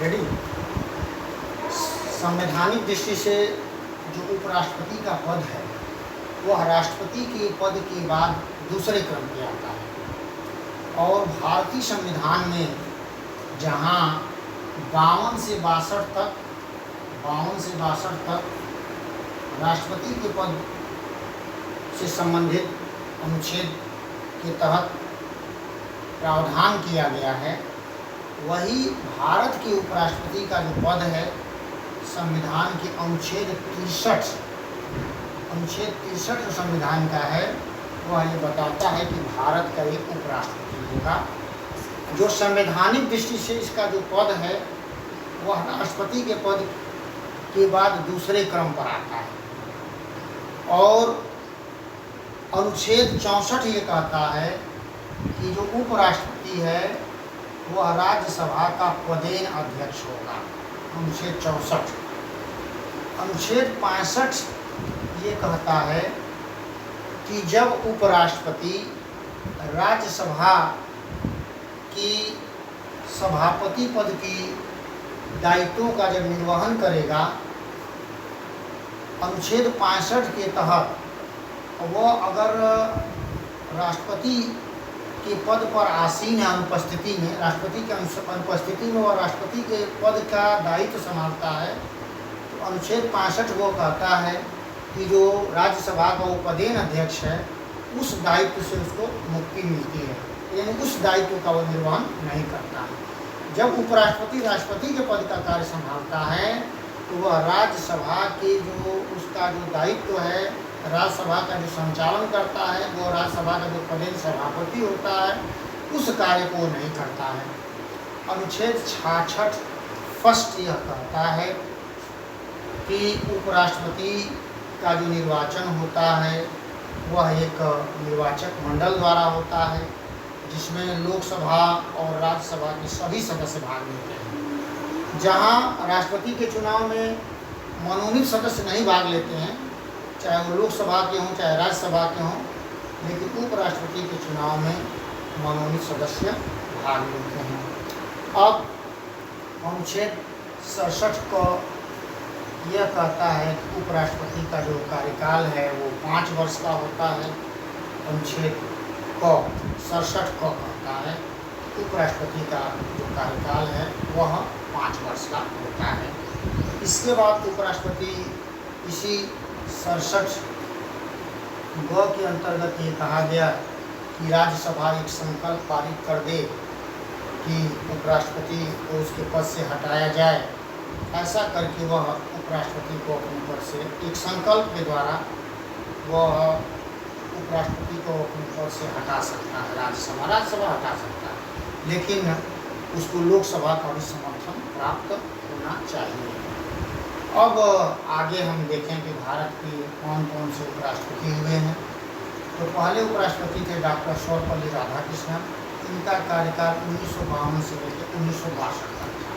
Ready. संवैधानिक दृष्टि से जो उपराष्ट्रपति का पद है वह राष्ट्रपति के पद के बाद दूसरे क्रम पे आता है। और भारतीय संविधान में जहाँ 52 से 62 तक राष्ट्रपति के पद से संबंधित अनुच्छेद के तहत प्रावधान किया गया है, वही भारत के उपराष्ट्रपति का जो पद है संविधान के अनुच्छेद 63 जो संविधान का है वह ये बताता है कि भारत का एक उपराष्ट्रपति होगा। जो संवैधानिक दृष्टि से इसका जो पद है वह राष्ट्रपति के पद के बाद दूसरे क्रम पर आता है। और अनुच्छेद 64 ये कहता है कि जो उपराष्ट्रपति है वह राज्यसभा का पदेन अध्यक्ष होगा। अनुच्छेद 64। अनुच्छेद 65 ये कहता है कि जब उपराष्ट्रपति राज्यसभा की सभापति पद की दायित्वों का जब निर्वहन करेगा, अनुच्छेद 65 के तहत वह अगर राष्ट्रपति के पद पर आसीन है अनुपस्थिति में, राष्ट्रपति के अनुपस्थिति में वह राष्ट्रपति के पद का दायित्व संभालता है, तो अनुच्छेद 65 वो कहता है कि जो राज्यसभा का उपदेन अध्यक्ष है उस दायित्व से उसको मुक्ति मिलती है, यानी उस दायित्व का वह निर्वहन नहीं करता है। जब उपराष्ट्रपति राष्ट्रपति के पद का कार्य संभालता है तो वह राज्यसभा के जो उसका जो दायित्व है, राज्यसभा का जो संचालन करता है, वो राज्यसभा का जो पदेन सभापति होता है उस कार्य को नहीं करता है। अनुच्छेद 66 फर्स्ट यह कहता है कि उपराष्ट्रपति का जो निर्वाचन होता है वह एक निर्वाचक मंडल द्वारा होता है जिसमें लोकसभा और राज्यसभा के सभी सदस्य भाग लेते हैं। जहां राष्ट्रपति के चुनाव में मनोनीत सदस्य नहीं भाग लेते हैं, चाहे वो लोकसभा के हों चाहे राज्यसभा के हों, लेकिन उपराष्ट्रपति के चुनाव में मनोनीत सदस्य भाग लेते हैं। अब अनुच्छेद 67 को यह कहता है कि उपराष्ट्रपति का जो कार्यकाल है वो 5 वर्ष का होता है। अनुच्छेद 67 को कहता है उपराष्ट्रपति का जो कार्यकाल है वह 5 वर्ष का होता है। इसके बाद उपराष्ट्रपति इसी 67 ग के अंतर्गत ये कहा गया कि राज्यसभा एक संकल्प पारित कर दे कि उपराष्ट्रपति को उसके पद से हटाया जाए। ऐसा करके वह उपराष्ट्रपति को अपने पद से एक संकल्प के द्वारा वह उपराष्ट्रपति को अपने पद से हटा सकता है। राज्यसभा हटा सकता है, लेकिन उसको लोकसभा का भी समर्थन प्राप्त होना चाहिए। अब आगे हम देखें कि भारत के कौन कौन से उपराष्ट्रपति हुए हैं। तो पहले उपराष्ट्रपति थे डॉक्टर सर्वपल्ली राधाकृष्णन। इनका कार्यकाल 1952 से लेकर 1962 तक था।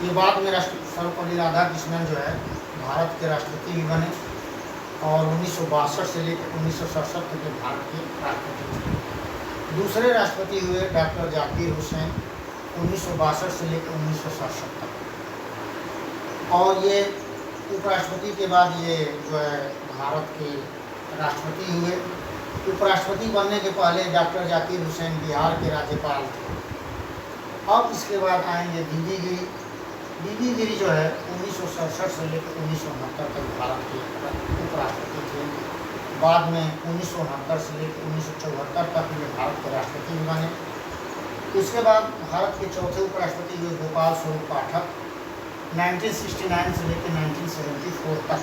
ये बाद में सर्वपल्ली राधाकृष्णन जो है भारत के राष्ट्रपति भी बने और 1962 से लेकर 1967 तक भारत के राष्ट्रपति थे। दूसरे राष्ट्रपति हुए डॉक्टर जाकिर हुसैन 1962 से लेकर 1967 तक। और ये उपराष्ट्रपति के बाद ये जो है भारत के राष्ट्रपति हुए। उपराष्ट्रपति बनने के पहले डॉक्टर जाकिर हुसैन बिहार के राज्यपाल थे। अब इसके बाद आएंगे दीदी गिरी। दीदी गिरी जो है 1967 से लेकर 1969 तक भारत के उपराष्ट्रपति थे। बाद में 1969 से लेकर 1974 तक ये भारत के राष्ट्रपति बने। इसके बाद भारत के चौथे उपराष्ट्रपति हुए गोपाल स्वरूप पाठक 1969 से लेकर 1974 तक।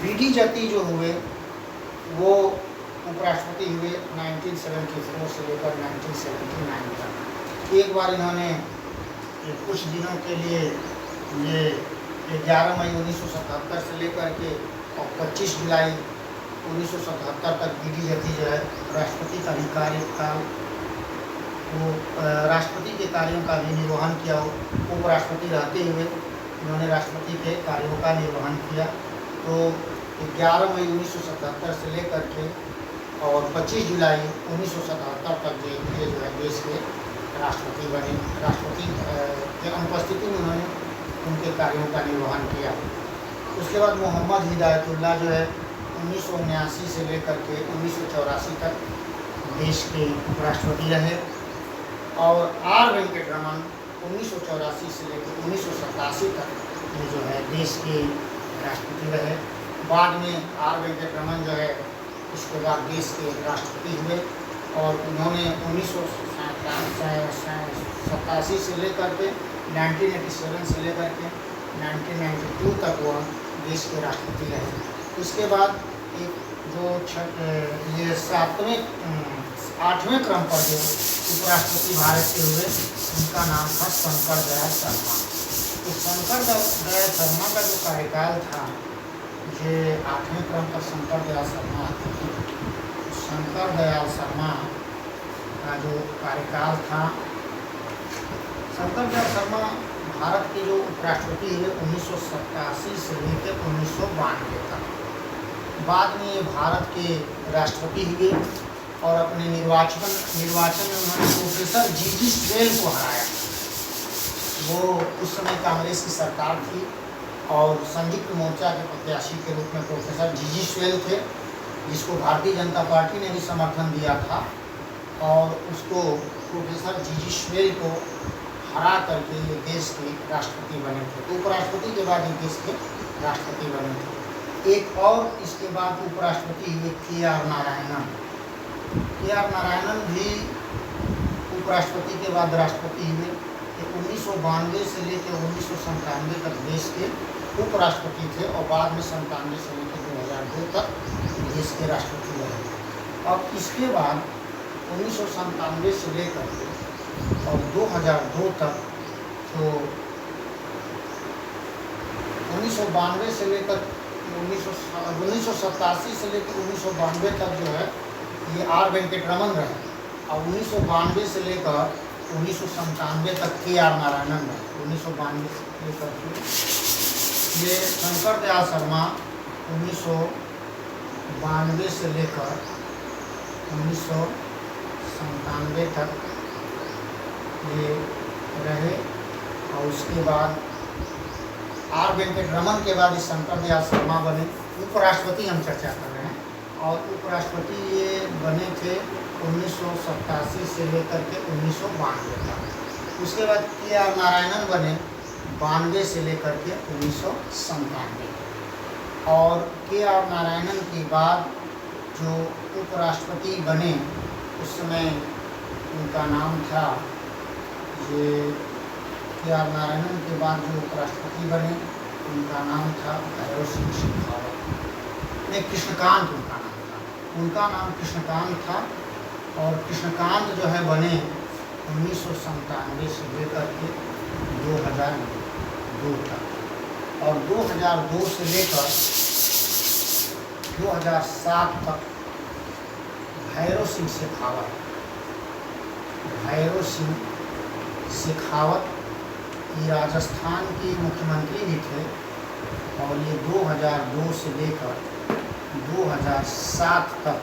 वी.डी. जति जो हुए वो उपराष्ट्रपति हुए 1974 से लेकर 1979 तक। एक बार इन्होंने कुछ दिनों के लिए ये 11 मई 1977 से लेकर के और 25 जुलाई 1977 तक वी.डी. जति जो है राष्ट्रपति का भी कार्यकाल वो राष्ट्रपति के कार्यों का भी निर्वहन किया। उपराष्ट्रपति रहते हुए इन्होंने राष्ट्रपति के कार्यों का निर्वहन किया। तो 11 मई 1977 से लेकर के और 25 जुलाई 1977 तक ये जो है देश के राष्ट्रपति बने। राष्ट्रपति के अनुपस्थिति में उन्होंने उनके कार्यों का निर्वहन किया। उसके बाद मोहम्मद हिदायतुल्लाह जो है 1979 से लेकर के 1984 तक देश के उपराष्ट्रपति रहे, और आर वेंकटरमन 1984 से लेकर 1987 तक ये जो है देश के राष्ट्रपति रहे। बाद में आर वेंकटरमन जो है इसके बाद देश के राष्ट्रपति हुए, और उन्होंने 1987 से लेकर के 1987 से लेकर के 1992 तक वह देश के राष्ट्रपति रहे। उसके बाद एक जो ये 8वें क्रम पर जो उपराष्ट्रपति भारत के हुए उनका नाम था शंकर दयाल शर्मा। तो शंकर दयाल शर्मा का जो कार्यकाल था, ये 8वें क्रम पर शंकर दयाल शर्मा आते हैं। शंकर दयाल शर्मा का जो कार्यकाल था, शंकर दयाल शर्मा भारत के जो उपराष्ट्रपति हुए 1987 से लेकर 1992 तक। बाद में ये भारत के राष्ट्रपति हुए और अपने निर्वाचन में उन्होंने प्रोफेसर जीजी स्वेल को हराया। वो उस समय कांग्रेस की सरकार थी और संयुक्त मोर्चा के प्रत्याशी के रूप में प्रोफेसर जीजी स्वेल थे, जिसको भारतीय जनता पार्टी ने भी समर्थन दिया था, और उसको प्रोफेसर जीजी स्वेल को हरा करके ये देश के राष्ट्रपति बने थे। तो उपराष्ट्रपति के बाद ये देश के राष्ट्रपति बने थे। एक और इसके बाद उपराष्ट्रपति हुए के.आर. नारायणन। के.आर. नारायणन भी उपराष्ट्रपति के बाद राष्ट्रपति हुए। 1992 से लेकर 1997 तक देश के उपराष्ट्रपति थे, और बाद में 97 से लेकर 2002 तक देश के राष्ट्रपति रहे। अब इसके बाद 1997 से लेकर और 2002 तक, तो 1992 से लेकर 1987 से लेकर 1992 तक जो है ये आर वेंकटरमन रहे, और 1992 से लेकर 1997 तक के.आर. नारायणन रहे। 1992 से लेकर ये शंकर दयाल शर्मा 1992 से लेकर 1997 तक ये रहे, और उसके बाद आर वेंकटरमन के बाद इस शंकर दयाल शर्मा बने उपराष्ट्रपति। हम चर्चा कर रहे हैं, और उपराष्ट्रपति ये बने थे 1987 से लेकर के 1992 तक। उसके बाद के.आर. नारायणन बने 92 से लेकर के 1997, और के.आर. नारायणन के बाद जो उपराष्ट्रपति बने उस समय उनका नाम था, ये के.आर. नारायणन के बाद जो उपराष्ट्रपति बने उनका नाम था भैरव सिंह शेखावत, नहीं कृष्णकांत उनका नाम था, उनका नाम कृष्णकांत था। और कृष्णकांत जो है बने 1997 से लेकर के 2002 तक, और 2002 से लेकर 2007 तक भैरव सिंह शेखावत ये राजस्थान के मुख्यमंत्री भी थे, और ये 2002 से लेकर 2007 तक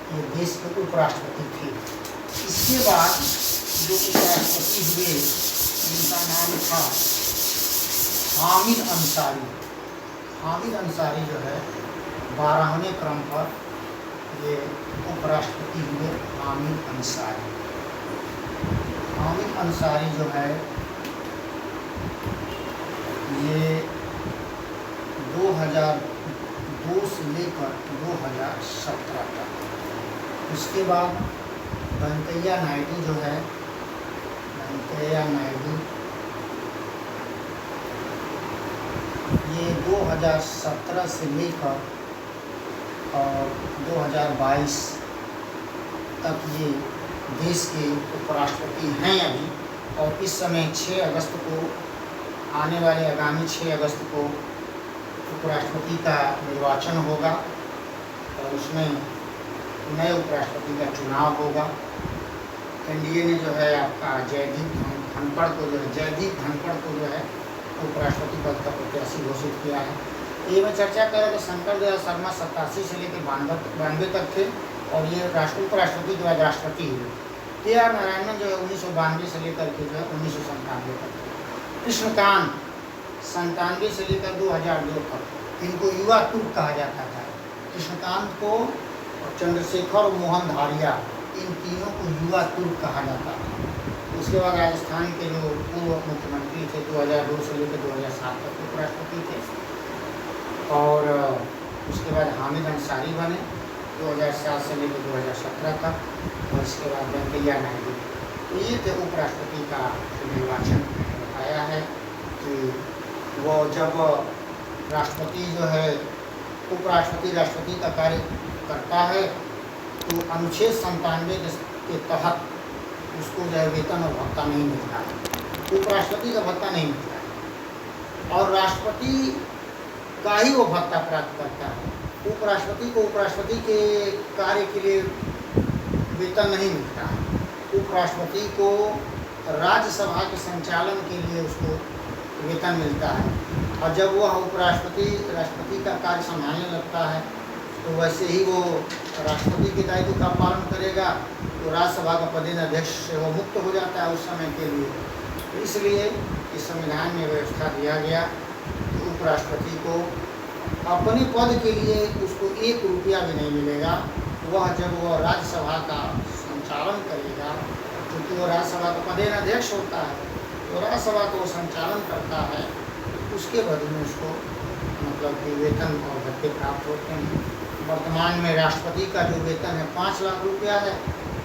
ये देश के उपराष्ट्रपति थे। इसके बाद जो उपराष्ट्रपति हुए उनका नाम था हामिद अंसारी। हामिद अंसारी जो है 12वें क्रम पर ये उपराष्ट्रपति हुए। हामिद अंसारी जो है ये 2002 से लेकर 2017 तक। उसके बाद वेंकैया नायडू जो है, वेंकैया नायडू ये 2017 से लेकर और 2022 तक ये देश के उपराष्ट्रपति हैं अभी। और इस समय 6 अगस्त को आने वाले आगामी 6 अगस्त को उपराष्ट्रपति का निर्वाचन होगा, और उसमें नए उपराष्ट्रपति का चुनाव होगा। एनडीए ने जो है आपका जयदीप धनखड़ को जो है उपराष्ट्रपति पद का प्रत्याशी घोषित किया है। ये मैं चर्चा कर रहा था, शंकर दयाल शर्मा 87 से लेकर 92 तक थे, और ये उपराष्ट्रपति के बाद राष्ट्रपति हुए। के.आर. नारायणन जो है 1992 से लेकर के जो है 1997 तक थे। कृष्णकांत 97 से लेकर 2002 तक इनको युवा तुर्क कहा जाता था। कृष्णकांत को और चंद्रशेखर और मोहन धारिया इन तीनों को युवा तुर्क कहा जाता था। उसके बाद राजस्थान के जो पूर्व मुख्यमंत्री थे 2002 से लेकर 2007 तक उपराष्ट्रपति थे, और उसके बाद हामिद अंसारी बने 2007 से लेकर 2017 तक, और इसके बाद वेंकैया नायडू। तो ये थे उपराष्ट्रपति का निर्वाचन। बताया है कि वो जब राष्ट्रपति जो है उपराष्ट्रपति राष्ट्रपति का कार्य करता है तो अनुच्छेद 97 के तहत उसको जो है वेतन और भत्ता नहीं मिलता है। उपराष्ट्रपति का भत्ता नहीं मिलता है और राष्ट्रपति का ही वो भत्ता प्राप्त करता है। उपराष्ट्रपति को उपराष्ट्रपति के कार्य के लिए वेतन नहीं मिलता है। उपराष्ट्रपति को राज्यसभा के संचालन के लिए उसको वेतन मिलता है, और जब वह उपराष्ट्रपति राष्ट्रपति का कार्य संभालने लगता है तो वैसे ही वो राष्ट्रपति के दायित्व का पालन करेगा, तो राज्यसभा का पदेन अध्यक्ष से वो मुक्त हो जाता है उस समय के लिए। तो इसलिए इस संविधान में व्यवस्था दिया गया कि उपराष्ट्रपति को अपने पद के लिए उसको 1 रुपया भी नहीं मिलेगा। वह जब वह राज्यसभा का संचालन करेगा, क्योंकि वो राज्यसभा का पदेन अध्यक्ष होता है, तो राज्यसभा को वो संचालन करता है, उसके बदले में उसको मतलब कि वेतन और भत्ते प्राप्त होते हैं। वर्तमान में राष्ट्रपति का जो वेतन है 5 लाख रुपया है,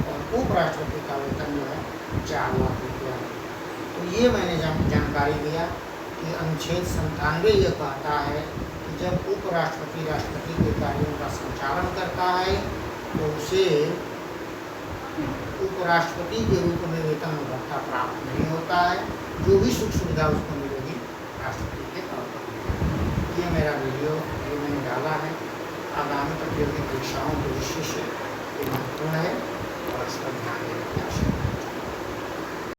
और उपराष्ट्रपति का वेतन जो है 4 लाख रुपया है। तो ये मैंने जानकारी दिया कि अनुच्छेद 97 ये कहता है कि जब उपराष्ट्रपति राष्ट्रपति के कार्यों का संचालन करता है तो उसे उपराष्ट्रपति के रूप में वेतन और भत्ता प्राप्त नहीं होता है, जो भी सुख सुविधा उसको मिलेगी राष्ट्रपति के तौर पर। ये मेरा वीडियो ये मैंने डाला है। आगामी प्रतियोगी परीक्षाओं के दृष्टि से ये महत्वपूर्ण है और इस पर ध्यान देने की आवश्यकता है।